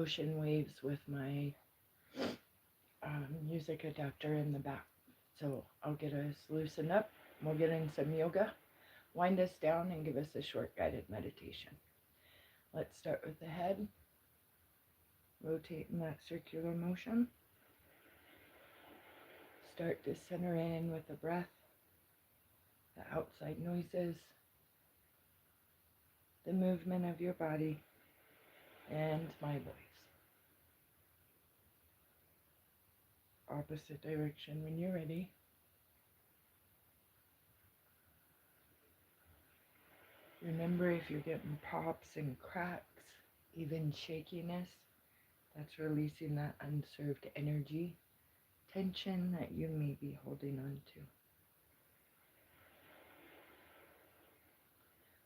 ocean waves with my music adapter in the back. So I'll get us loosened up. We'll get in some yoga, wind us down, and give us a short guided meditation. Let's start with the head. Rotate in that circular motion. Start to center in with the breath, the outside noises, the movement of your body, and my voice. Opposite direction when you're ready. Remember, if you're getting pops and cracks, even shakiness, that's releasing that unserved energy, tension that you may be holding on to.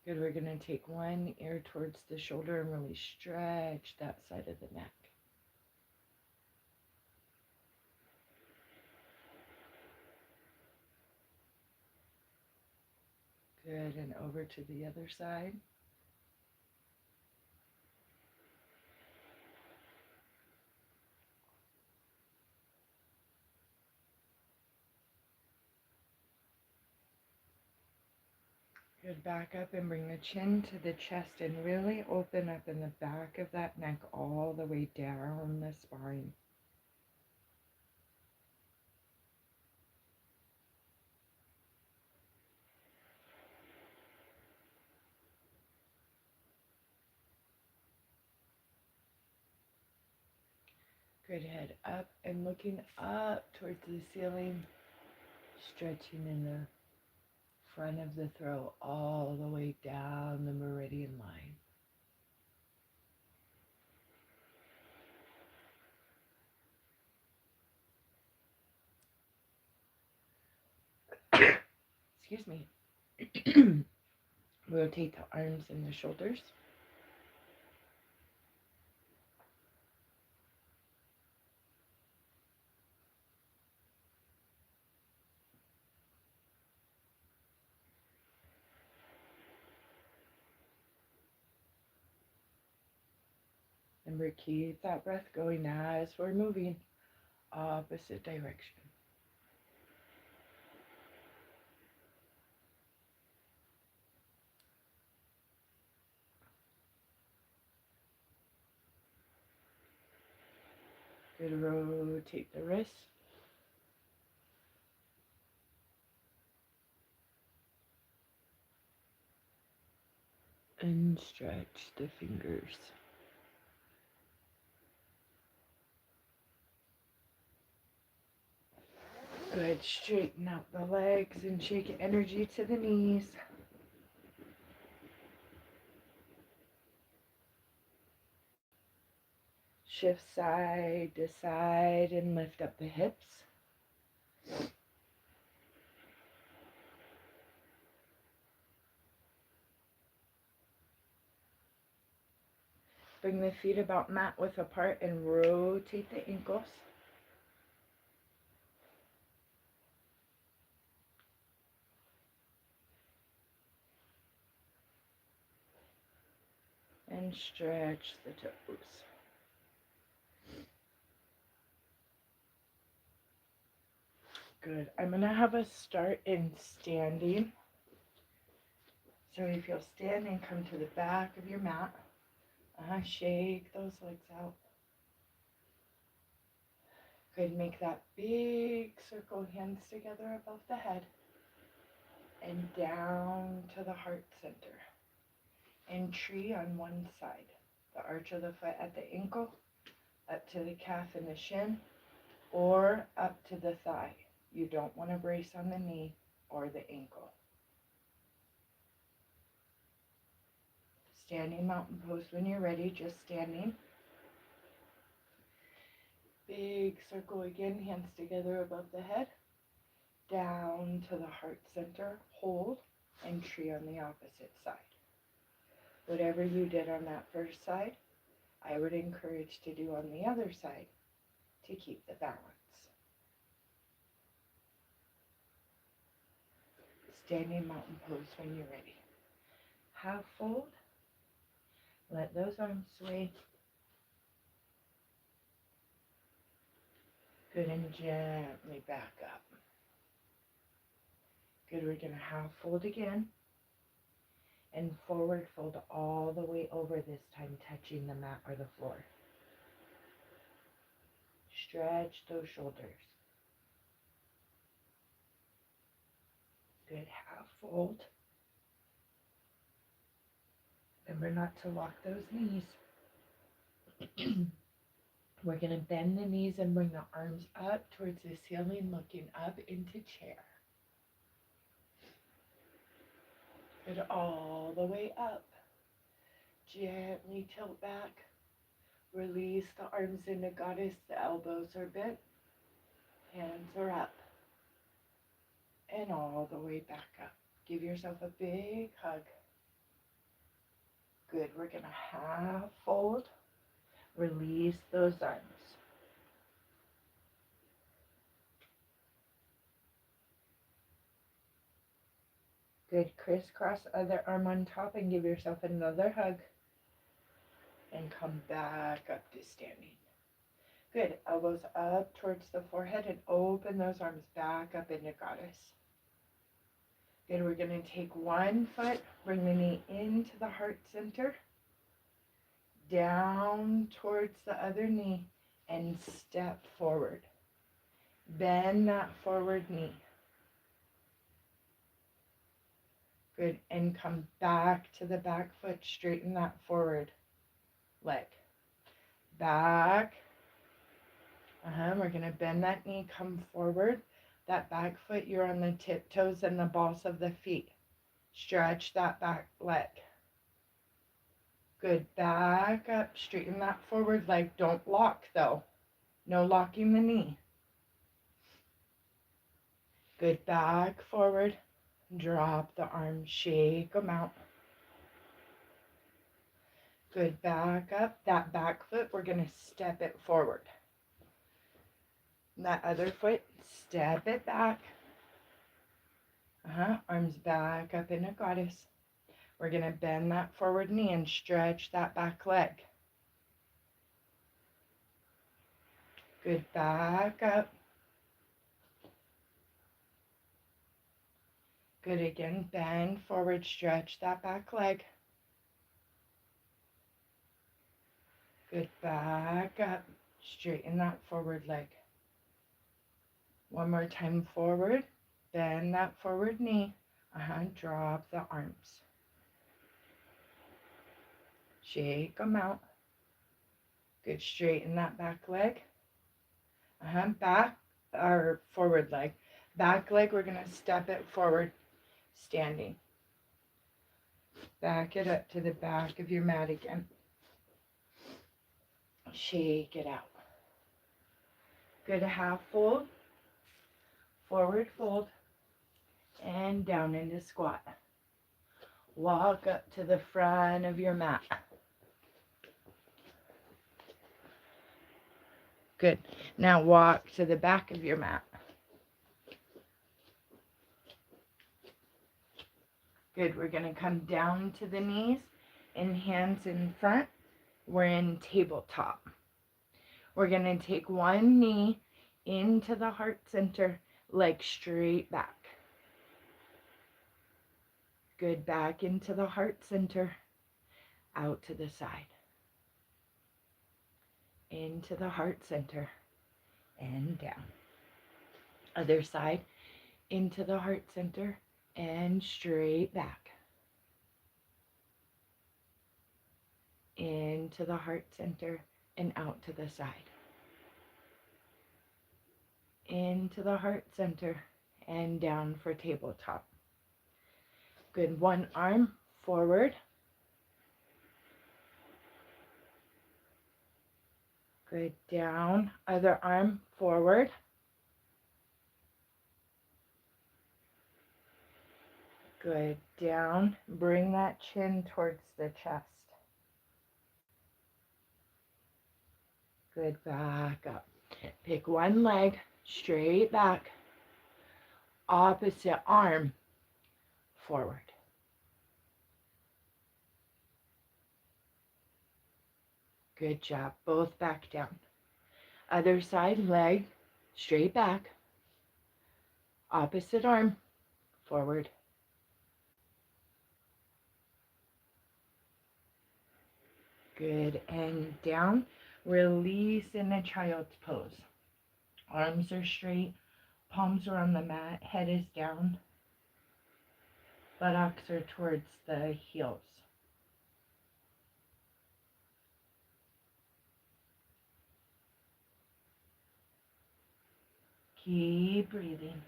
Good, we're going to take one ear towards the shoulder and really stretch that side of the neck. Good, and over to the other side. Good, back up and bring the chin to the chest and really open up in the back of that neck all the way down the spine. Good, head up and looking up towards the ceiling, stretching in the front of the throat all the way down the meridian line. Excuse me. Rotate the arms and the shoulders. Remember, keep that breath going as we're moving opposite direction. Good, rotate the wrists. And stretch the fingers. Good, straighten out the legs and shake energy to the knees. Shift side to side and lift up the hips. Bring the feet about mat width apart and rotate the ankles. And stretch the toes. Good. I'm going to have us start in standing. So if you'll stand and come to the back of your mat, shake those legs out. Good. Make that big circle, hands together above the head and down to the heart center. And tree on one side. The arch of the foot at the ankle, up to the calf and the shin, or up to the thigh. You don't want to brace on the knee or the ankle. Standing mountain pose when you're ready, just standing. Big circle again, hands together above the head, down to the heart center, hold, and tree on the opposite side. Whatever you did on that first side, I would encourage to do on the other side to keep the balance. Standing mountain pose when you're ready. Half fold. Let those arms sway. Good, and gently back up. Good, we're going to half fold again. And forward fold all the way over, this time touching the mat or the floor. Stretch those shoulders. Good, half fold. Remember not to lock those knees. We're going to bend the knees and bring the arms up towards the ceiling, looking up into chair. Good, all the way up. Gently tilt back. Release the arms into goddess. The elbows are bent. Hands are up. And all the way back up. Give yourself a big hug. Good, we're going to half fold. Release those arms. Good, crisscross other arm on top and give yourself another hug. And come back up to standing. Good, elbows up towards the forehead and open those arms back up into goddess. Good, we're going to take one foot, bring the knee into the heart center, down towards the other knee, and step forward. Bend that forward knee. Good, and come back to the back foot, straighten that forward leg. Back. We're going to bend that knee, come forward. That back foot, you're on the tiptoes and the balls of the feet. Stretch that back leg. Good, back up, straighten that forward leg. Don't lock though. No locking the knee. Good, back forward. Drop the arms, shake them out. Good, back up. That back foot, we're going to step it forward. And that other foot, step it back. Arms back up into goddess. We're going to bend that forward knee and stretch that back leg. Good, back up. Good, again, bend forward, stretch that back leg. Good, back up, straighten that forward leg. One more time forward, bend that forward knee. Drop the arms. Shake them out. Good, straighten that back leg. Back or forward leg. Back leg, we're going to step it forward, standing. Back it up to the back of your mat again. Shake it out. Good, half fold, forward fold, and down into squat. Walk up to the front of your mat. Good. Now walk to the back of your mat. Good. We're going to come down to the knees and hands in front. We're in tabletop. We're going to take one knee into the heart center, leg straight back. Good, back into the heart center, out to the side. Into the heart center and down. Other side, into the heart center and straight back. Into the heart center and out to the side. Into the heart center and down for tabletop. Good, one arm forward. Good, down, other arm forward. Good, down, bring that chin towards the chest. Good, back up. Pick one leg, straight back, opposite arm, forward. Good job, both back down. Other side, leg, Straight back. Opposite arm. Forward. Good. And down. Release in a child's pose. Arms are straight. Palms are on the mat. Head is down. Buttocks are towards the heels. Keep breathing.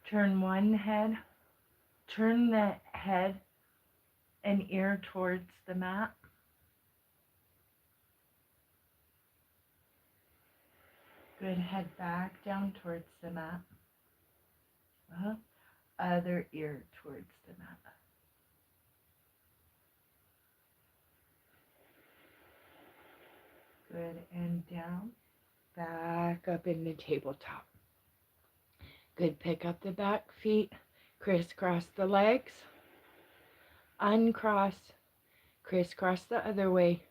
Turn one head. Turn the head and ear towards the mat. Good. Head back down towards the mat. Other ear towards the mat. Good. And down. Back up into tabletop. Good. Pick up the back feet. Crisscross the legs. Uncross. Crisscross the other way.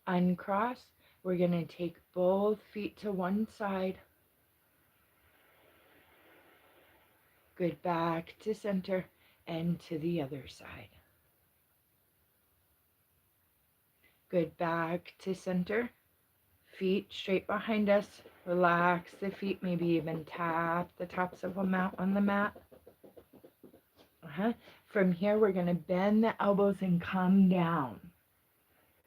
Uncross. We're going to take both feet to one side. Good. Back to center and to the other side. Good. Back to center. Feet straight behind us. Relax the feet. Maybe even tap the tops of them out on the mat. From here, we're going to bend the elbows and come down.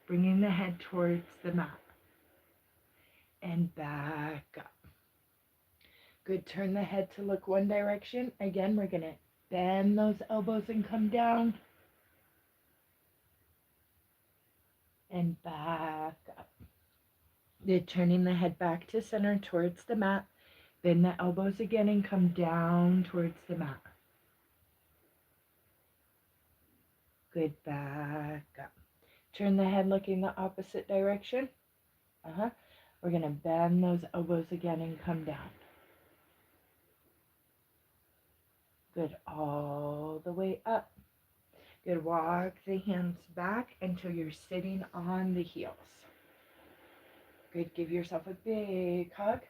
Bringing the head towards the mat. And back up. Good. Turn the head to look one direction. Again, we're going to bend those elbows and come down. And back up. Good. Turning the head back to center towards the mat. Bend the elbows again and come down towards the mat. Good. Back up. Turn the head looking the opposite direction. We're going to bend those elbows again and come down. Good. All the way up. Good. Walk the hands back until you're sitting on the heels. Good. Give yourself a big hug.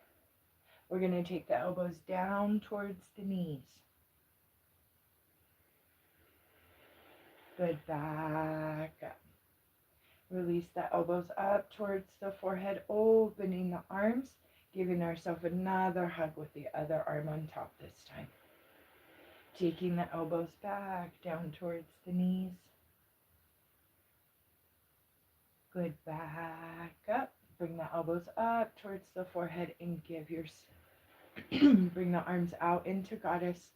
We're going to take the elbows down towards the knees. Good. Back up. Release the elbows up towards the forehead, opening the arms, giving ourselves another hug with the other arm on top this time. Taking the elbows back down towards the knees. Good. Back up. Bring the elbows up towards the forehead and give your bring the arms out into goddess.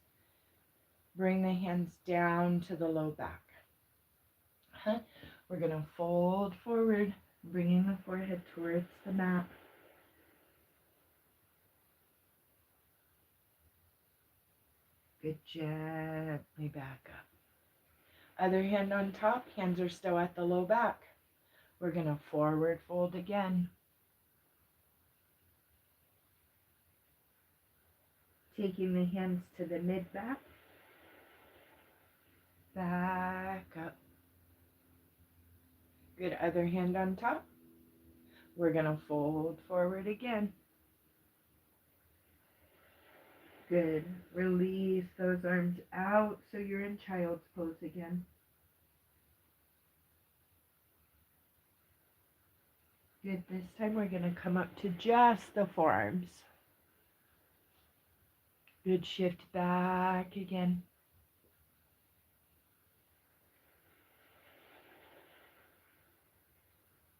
Bring the hands down to the low back. We're going to fold forward, bringing the forehead towards the mat. Good. Gently back up. Other hand on top. Hands are still at the low back. We're going to forward fold again. Taking the hands to the mid back. Back up. Good. Other hand on top. We're going to fold forward again. Good. Release those arms out so you're in child's pose again. Good. This time we're going to come up to just the forearms. Good. Shift back again.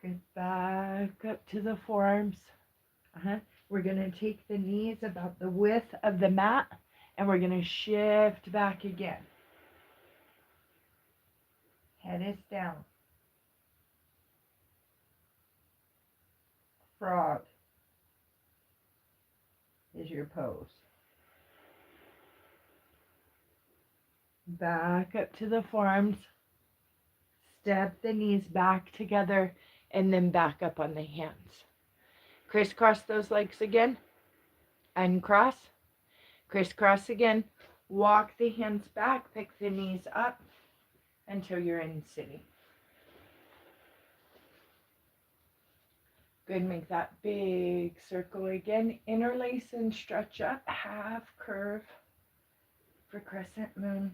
Good. Back up to the forearms. We're going to take the knees about the width of the mat, and we're going to shift back again. Head is down. Frog is your pose. Back up to the forearms. Step the knees back together and then back up on the hands. Crisscross those legs again. Uncross. Crisscross again. Walk the hands back. Pick the knees up until you're in sitting. Good, make that big circle again. Interlace and stretch up, half curve for crescent moon,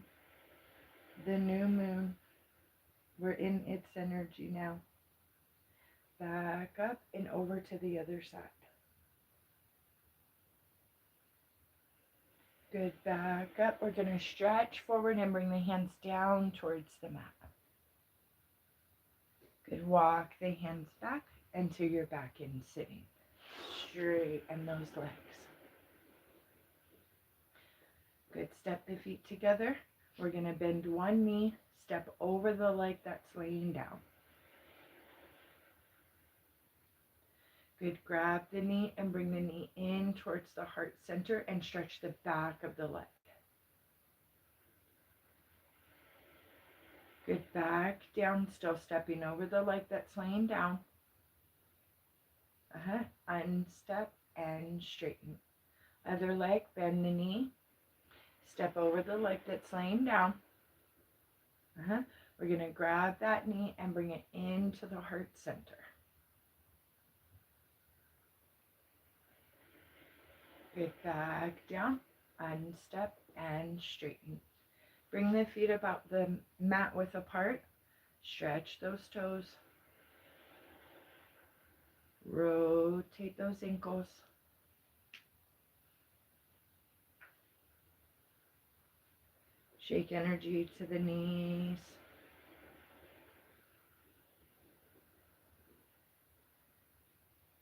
the new moon. We're in its energy now. Back up and over to the other side. Good, back up. We're going to stretch forward and bring the hands down towards the mat. Good, walk the hands back until you're back in sitting. Straighten those legs. Good, step the feet together. We're going to bend one knee, step over the leg that's laying down. Good, grab the knee and bring the knee in towards the heart center and stretch the back of the leg. Good, back down, still stepping over the leg that's laying down. Unstep and straighten. Other leg, bend the knee. Step over the leg that's laying down. We're going to grab that knee and bring it into the heart center. Good, back down, unstep and straighten. Bring the feet about the mat width apart. Stretch those toes. Rotate those ankles. Shake energy to the knees.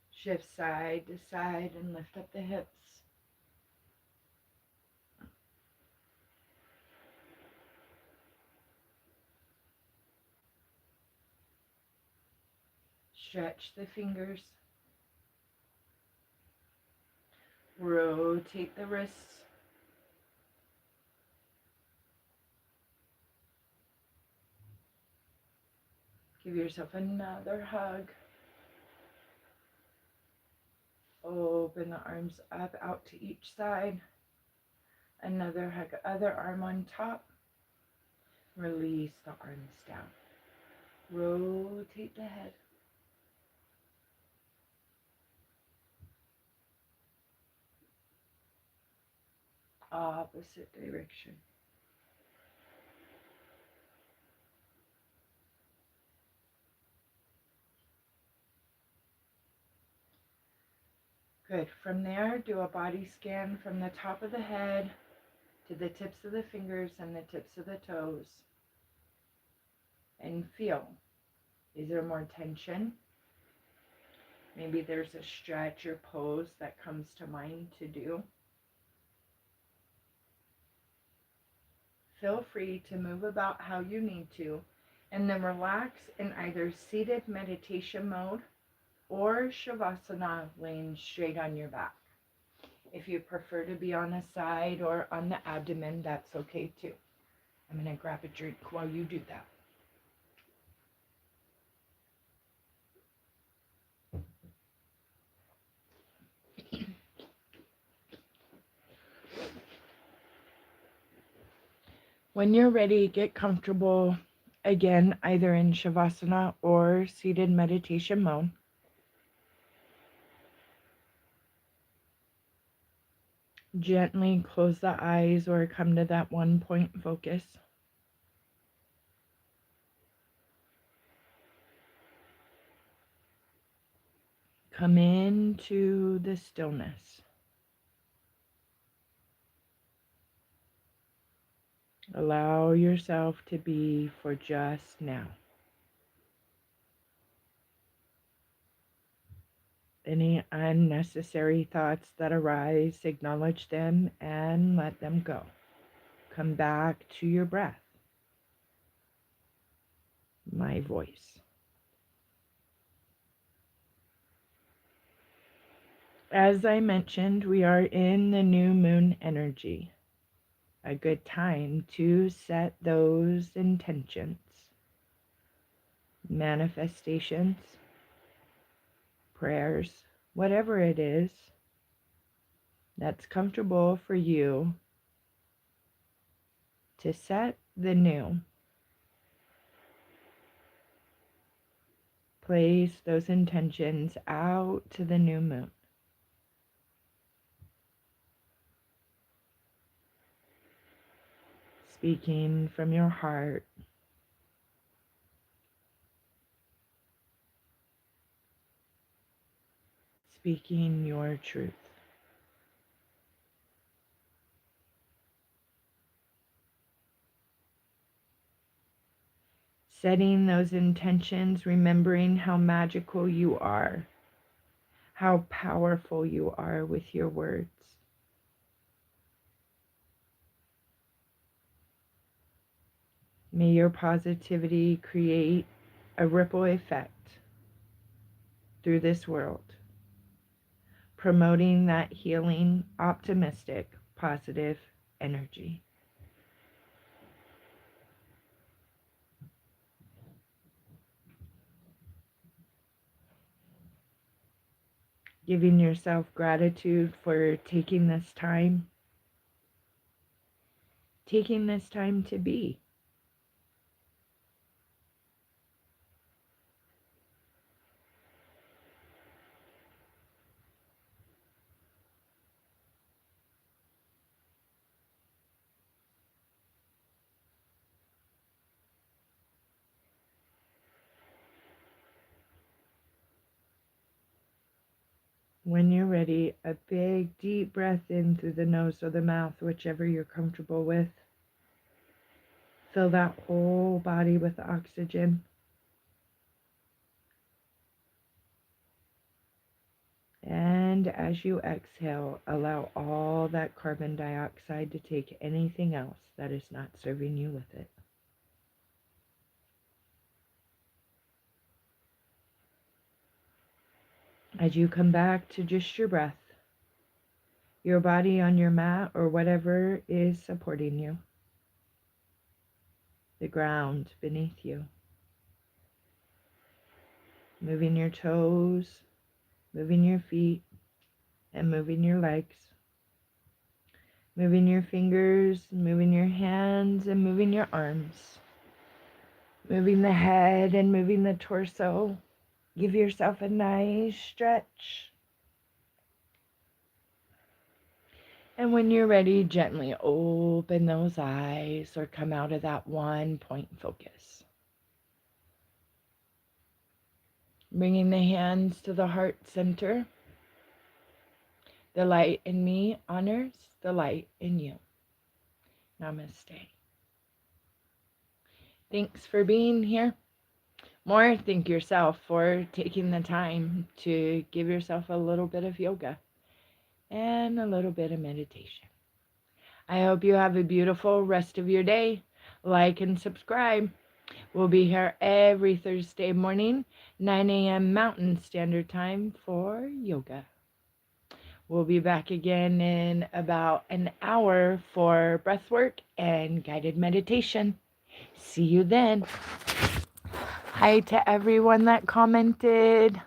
Shift side to side and lift up the hips. Stretch the fingers. Rotate the wrists. Give yourself another hug. Open the arms up out to each side. Another hug, other arm on top. Release the arms down. Rotate the head. Opposite direction. Good. From there, do a body scan from the top of the head to the tips of the fingers and the tips of the toes. And feel, is there more tension? Maybe there's a stretch or pose that comes to mind to do. Feel free to move about how you need to, and then relax in either seated meditation mode or Shavasana, laying straight on your back. If you prefer to be on the side or on the abdomen, that's okay too. I'm going to grab a drink while you do that. When you're ready, get comfortable again, either in Shavasana or seated meditation mode. Gently close the eyes or come to that one point focus. Come into the stillness. Allow yourself to be for just now. Any unnecessary thoughts that arise, acknowledge them and let them go. Come back to your breath. My voice. As I mentioned, we are in the new moon energy. A good time to set those intentions, manifestations, prayers, whatever it is that's comfortable for you to set the new. Place those intentions out to the new moon. Speaking from your heart. Speaking your truth. Setting those intentions, remembering how magical you are, how powerful you are with your words. May your positivity create a ripple effect through this world, promoting that healing, optimistic, positive energy. Giving yourself gratitude for taking this time to be. When you're ready, a big deep breath in through the nose or the mouth, whichever you're comfortable with. Fill that whole body with oxygen. And as you exhale, allow all that carbon dioxide to take anything else that is not serving you with it. As you come back to just your breath, your body on your mat or whatever is supporting you, the ground beneath you, moving your toes, moving your feet, and moving your legs, moving your fingers, moving your hands, and moving your arms, moving the head and moving the torso. Give yourself a nice stretch. And when you're ready, gently open those eyes or come out of that one point focus. Bringing the hands to the heart center. The light in me honors the light in you. Namaste. Thanks for being here. More, thank yourself for taking the time to give yourself a little bit of yoga and a little bit of meditation. I hope you have a beautiful rest of your day. Like and subscribe. We'll be here every Thursday morning, 9 a.m. Mountain Standard Time for yoga. We'll be back again in about an hour for breathwork and guided meditation. See you then. Hi to everyone that commented.